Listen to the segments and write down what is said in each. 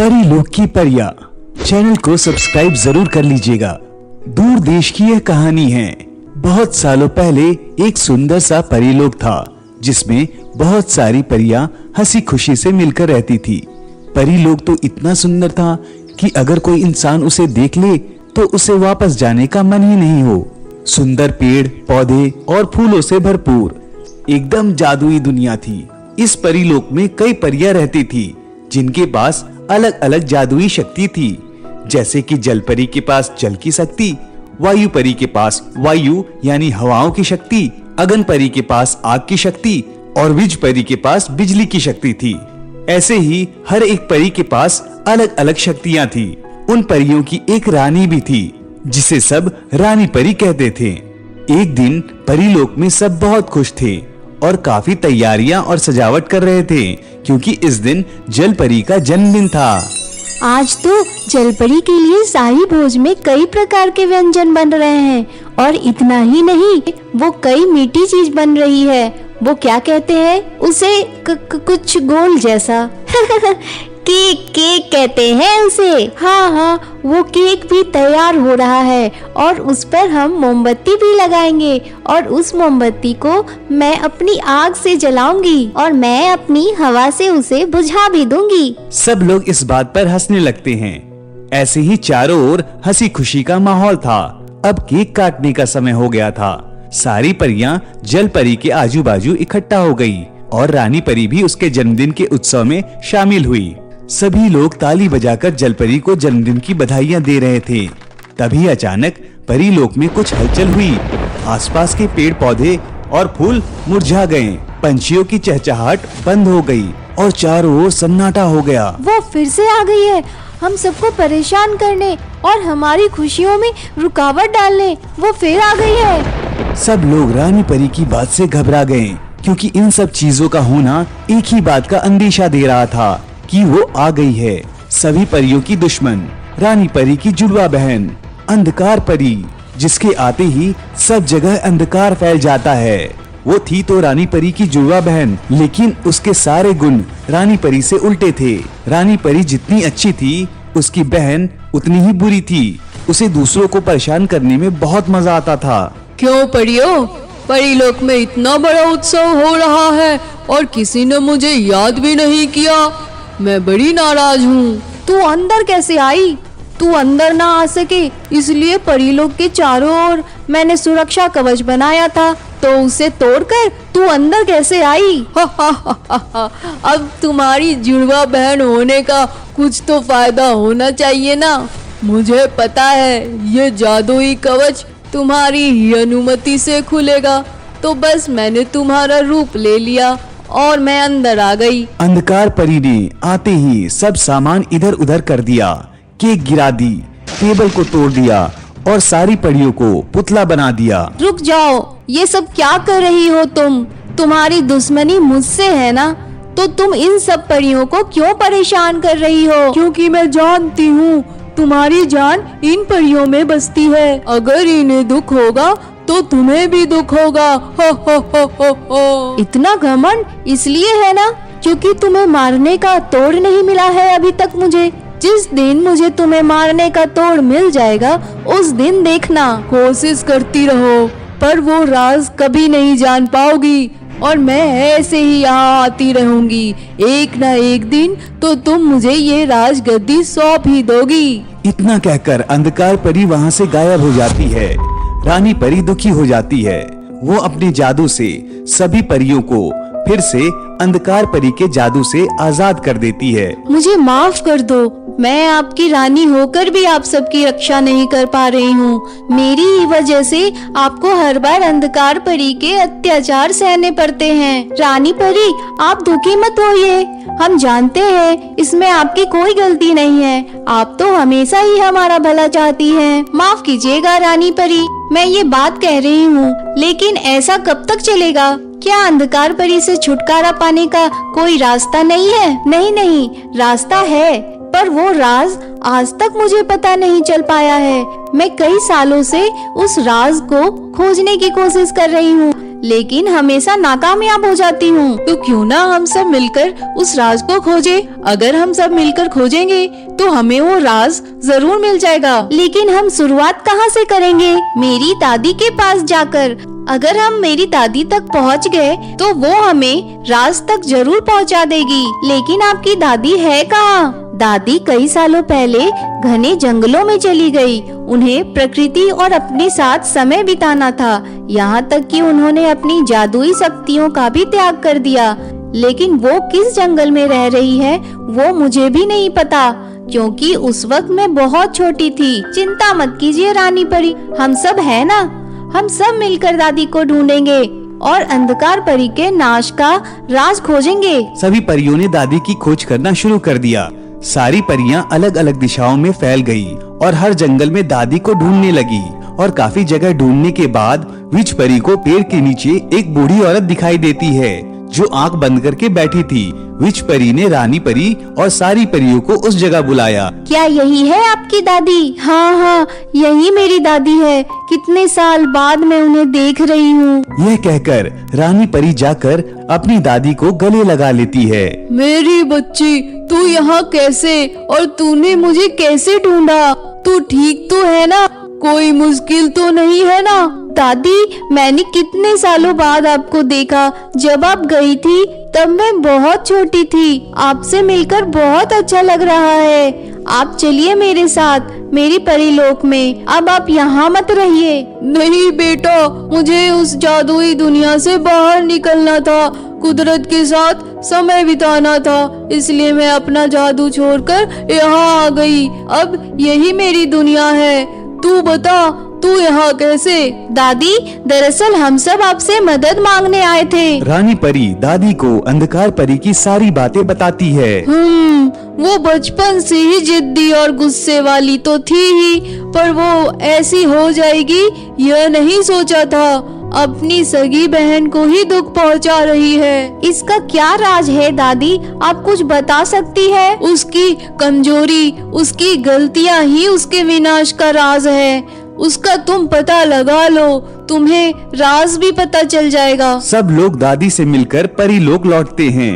परी लोक की परियां। चैनल को सब्सक्राइब जरूर कर लीजिएगा। दूर देश की यह कहानी है। बहुत सालों पहले एक सुंदर सा परीलोक था जिसमें बहुत सारी परियां हंसी खुशी से मिलकर रहती थी। परीलोक तो इतना सुंदर था कि अगर कोई इंसान उसे देख ले तो उसे वापस जाने का मन ही नहीं हो। सुंदर पेड़ पौधे और फूलों से भरपूर एकदम जादुई दुनिया थी। इस परीलोक में कई परियां रहती थी जिनके पास अलग अलग जादुई शक्ति थी, जैसे कि जल परी के पास जल की शक्ति, वायु परी के पास वायु यानी हवाओं की शक्ति, अगन परी के पास आग की शक्ति और विज परी के पास बिजली की शक्ति थी। ऐसे ही हर एक परी के पास अलग अलग शक्तियां थी। उन परियों की एक रानी भी थी जिसे सब रानी परी कहते थे। एक दिन परीलोक में सब बहुत खुश थे और काफी तैयारियां और सजावट कर रहे थे क्योंकि इस दिन जल परी का जन्मदिन था। आज तो जलपरी के लिए शाही भोज में कई प्रकार के व्यंजन बन रहे हैं और इतना ही नहीं, वो कई मीठी चीज बन रही है। वो क्या कहते हैं उसे, कुछ गोल जैसा केक कहते हैं उसे। हाँ, वो केक भी तैयार हो रहा है और उस पर हम मोमबत्ती भी लगाएंगे और उस मोमबत्ती को मैं अपनी आग से जलाऊंगी और मैं अपनी हवा से उसे बुझा भी दूंगी। सब लोग इस बात पर हंसने लगते हैं। ऐसे ही चारों ओर हंसी खुशी का माहौल था। अब केक काटने का समय हो गया था। सारी परियां जल परी के आजू बाजू इकट्ठा हो गई और रानी परी भी उसके जन्मदिन के उत्सव में शामिल हुई। सभी लोग ताली बजाकर जलपरी को जन्मदिन की बधाइयां दे रहे थे। तभी अचानक परीलोक में कुछ हलचल हुई। आसपास के पेड़ पौधे और फूल मुरझा गए, पंछियों की चहचहाट बंद हो गई और चारों ओर सन्नाटा हो गया। वो फिर से आ गई है, हम सबको परेशान करने और हमारी खुशियों में रुकावट डालने। वो फिर आ गई है। सब लोग रानी परी की बात से घबरा गए क्योंकि इन सब चीजों का होना एक ही बात का अंदेशा दे रहा था कि वो आ गई है। सभी परियों की दुश्मन रानी परी की जुड़वा बहन अंधकार परी, जिसके आते ही सब जगह अंधकार फैल जाता है। वो थी तो रानी परी की जुड़वा बहन, लेकिन उसके सारे गुण रानी परी से उल्टे थे। रानी परी जितनी अच्छी थी उसकी बहन उतनी ही बुरी थी। उसे दूसरों को परेशान करने में बहुत मजा आता था। क्यों परियों, परीलोक में इतना बड़ा उत्सव हो रहा है और किसी ने मुझे याद भी नहीं किया। मैं बड़ी नाराज हूँ। तू अंदर कैसे आई? तू अंदर ना आ सके इसलिए परीलोक के चारों ओर मैंने सुरक्षा कवच बनाया था, तो उसे तोड़कर तू अंदर कैसे आई? अब तुम्हारी जुड़वा बहन होने का कुछ तो फायदा होना चाहिए ना। मुझे पता है ये जादुई कवच तुम्हारी ही अनुमति से खुलेगा, तो बस मैंने तुम्हारा रूप ले लिया और मैं अंदर आ गई। अंधकार परी ने आते ही सब सामान इधर उधर कर दिया, केक गिरा दी, टेबल को तोड़ दिया और सारी परियों को पुतला बना दिया। रुक जाओ, ये सब क्या कर रही हो तुम? तुम्हारी दुश्मनी मुझसे है ना, तो तुम इन सब परियों को क्यों परेशान कर रही हो? क्योंकि मैं जानती हूँ तुम्हारी जान इन परियों में बसती है। अगर इन्हें दुख होगा तो तुम्हें भी दुख होगा। हो। इतना घमंड इसलिए है ना क्योंकि तुम्हें मारने का तोड़ नहीं मिला है अभी तक मुझे। जिस दिन मुझे तुम्हें मारने का तोड़ मिल जाएगा उस दिन देखना। कोशिश करती रहो पर वो राज कभी नहीं जान पाओगी और मैं ऐसे ही यहाँ आती रहूंगी। एक न एक दिन तो तुम मुझे ये राज गद्दी सौंप ही दोगी। इतना कहकर अंधकार परी वहाँ से गायब हो जाती है। रानी परी दुखी हो जाती है। वो अपने जादू से सभी परियों को फिर से अंधकार परी के जादू से आजाद कर देती है। मुझे माफ कर दो, मैं आपकी रानी होकर भी आप सबकी रक्षा नहीं कर पा रही हूँ। मेरी ही वजह से आपको हर बार अंधकार परी के अत्याचार सहने पड़ते हैं। रानी परी, आप दुखी मत होइए, हम जानते हैं इसमें आपकी कोई गलती नहीं है। आप तो हमेशा ही हमारा भला चाहती हैं। माफ कीजिएगा रानी परी, मैं ये बात कह रही हूँ, लेकिन ऐसा कब तक चलेगा? क्या अंधकार परी से छुटकारा पाने का कोई रास्ता नहीं है? नहीं, रास्ता है, पर वो राज आज तक मुझे पता नहीं चल पाया है। मैं कई सालों से उस राज को खोजने की कोशिश कर रही हूँ, लेकिन हमेशा नाकामयाब हो जाती हूँ। तो क्यों ना हम सब मिलकर उस राज को खोजें? अगर हम सब मिलकर खोजेंगे तो हमें वो राज जरूर मिल जाएगा। लेकिन हम शुरुआत कहाँ से करेंगे? मेरी दादी के पास जाकर। अगर हम मेरी दादी तक पहुँच गए तो वो हमें राज तक जरूर पहुँचा देगी। लेकिन आपकी दादी है कहाँ? दादी कई सालों पहले घने जंगलों में चली गई। उन्हें प्रकृति और अपने साथ समय बिताना था। यहाँ तक कि उन्होंने अपनी जादुई शक्तियों का भी त्याग कर दिया। लेकिन वो किस जंगल में रह रही है वो मुझे भी नहीं पता, क्योंकि उस वक्त मैं बहुत छोटी थी। चिंता मत कीजिए रानी परी, हम सब है ना, हम सब मिलकर दादी को ढूंढेंगे और अंधकार परी के नाश का राज खोजेंगे। सभी परियों ने दादी की खोज करना शुरू कर दिया। सारी परियां अलग अलग दिशाओं में फैल गई और हर जंगल में दादी को ढूंढने लगी। और काफी जगह ढूंढने के बाद विच परी को पेड़ के नीचे एक बूढ़ी औरत दिखाई देती है जो आंख बंद करके बैठी थी। विच परी ने रानी परी और सारी परियों को उस जगह बुलाया। क्या यही है आपकी दादी? हाँ हाँ, यही मेरी दादी है। कितने साल बाद मैं उन्हें देख रही हूँ। यह कहकर रानी परी जाकर अपनी दादी को गले लगा लेती है। मेरी बच्ची, तू यहाँ कैसे और तूने मुझे कैसे ढूंढा? तू ठीक तो है ना? कोई मुश्किल तो नहीं है ना? दादी, मैंने कितने सालों बाद आपको देखा। जब आप गई थी तब मैं बहुत छोटी थी। आपसे मिलकर बहुत अच्छा लग रहा है। आप चलिए मेरे साथ मेरी परीलोक में। अब आप यहाँ मत रहिए। नहीं बेटा, मुझे उस जादुई दुनिया से बाहर निकलना था, कुदरत के साथ समय बिताना था, इसलिए मैं अपना जादू छोड़कर यहाँ आ गई। अब यही मेरी दुनिया है। तू बता, तू यहाँ कैसे? दादी, दरअसल हम सब आपसे मदद मांगने आए थे। रानी परी दादी को अंधकार परी की सारी बातें बताती है। वो बचपन से ही जिद्दी और गुस्से वाली तो थी ही, पर वो ऐसी हो जाएगी यह नहीं सोचा था। अपनी सगी बहन को ही दुख पहुंचा रही है। इसका क्या राज है दादी? आप कुछ बता सकती है? उसकी कमजोरी, उसकी गलतियां ही उसके विनाश का राज है। उसका तुम पता लगा लो, तुम्हें राज भी पता चल जाएगा। सब लोग दादी से मिलकर परीलोक लौटते हैं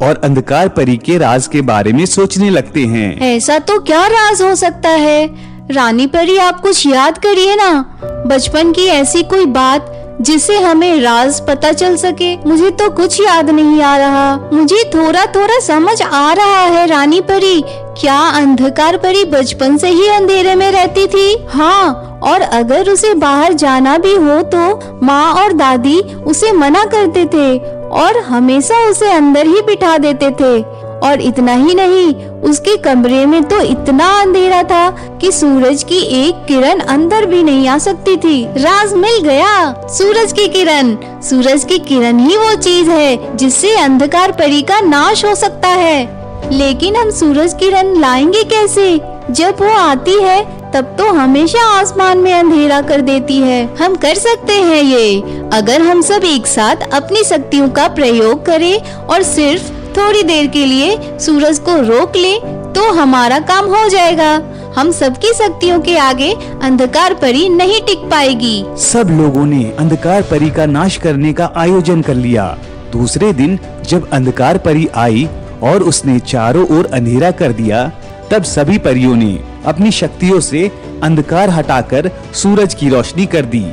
और अंधकार परी के राज के बारे में सोचने लगते हैं। ऐसा तो क्या राज हो सकता है? रानी परी, आप कुछ याद करिए ना, बचपन की ऐसी कोई बात जिसे हमें राज पता चल सके। मुझे तो कुछ याद नहीं आ रहा। मुझे थोड़ा थोड़ा समझ आ रहा है रानी परी। क्या अंधकार परी बचपन से ही अंधेरे में रहती थी? हाँ, और अगर उसे बाहर जाना भी हो तो माँ और दादी उसे मना करते थे और हमेशा उसे अंदर ही बिठा देते थे। और इतना ही नहीं, उसके कमरे में तो इतना अंधेरा था कि सूरज की एक किरण अंदर भी नहीं आ सकती थी। राज मिल गया, सूरज की किरण। सूरज की किरण ही वो चीज है जिससे अंधकार परी का नाश हो सकता है। लेकिन हम सूरज किरण लाएंगे कैसे? जब वो आती है तब तो हमेशा आसमान में अंधेरा कर देती है। हम कर सकते हैं ये, अगर हम सब एक साथ अपनी शक्तियों का प्रयोग करें और सिर्फ थोड़ी देर के लिए सूरज को रोक ले तो हमारा काम हो जाएगा। हम सबकी शक्तियों के आगे अंधकार परी नहीं टिक पाएगी। सब लोगों ने अंधकार परी का नाश करने का आयोजन कर लिया। दूसरे दिन जब अंधकार परी आई और उसने चारों ओर अंधेरा कर दिया, तब सभी परियों ने अपनी शक्तियों से अंधकार हटाकर सूरज की रोशनी कर दी।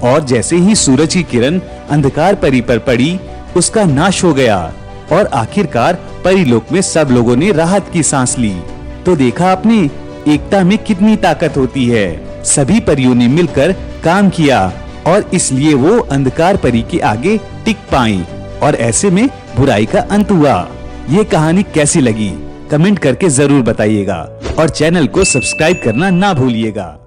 और जैसे ही सूरज की किरण अंधकार परी पर पड़ी, उसका नाश हो गया और आखिरकार परीलोक में सब लोगों ने राहत की सांस ली। तो देखा आपने, एकता में कितनी ताकत होती है। सभी परियों ने मिलकर काम किया और इसलिए वो अंधकार परी के आगे टिक पाई और ऐसे में बुराई का अंत हुआ। ये कहानी कैसी लगी कमेंट करके जरूर बताइएगा और चैनल को सब्सक्राइब करना ना भूलिएगा।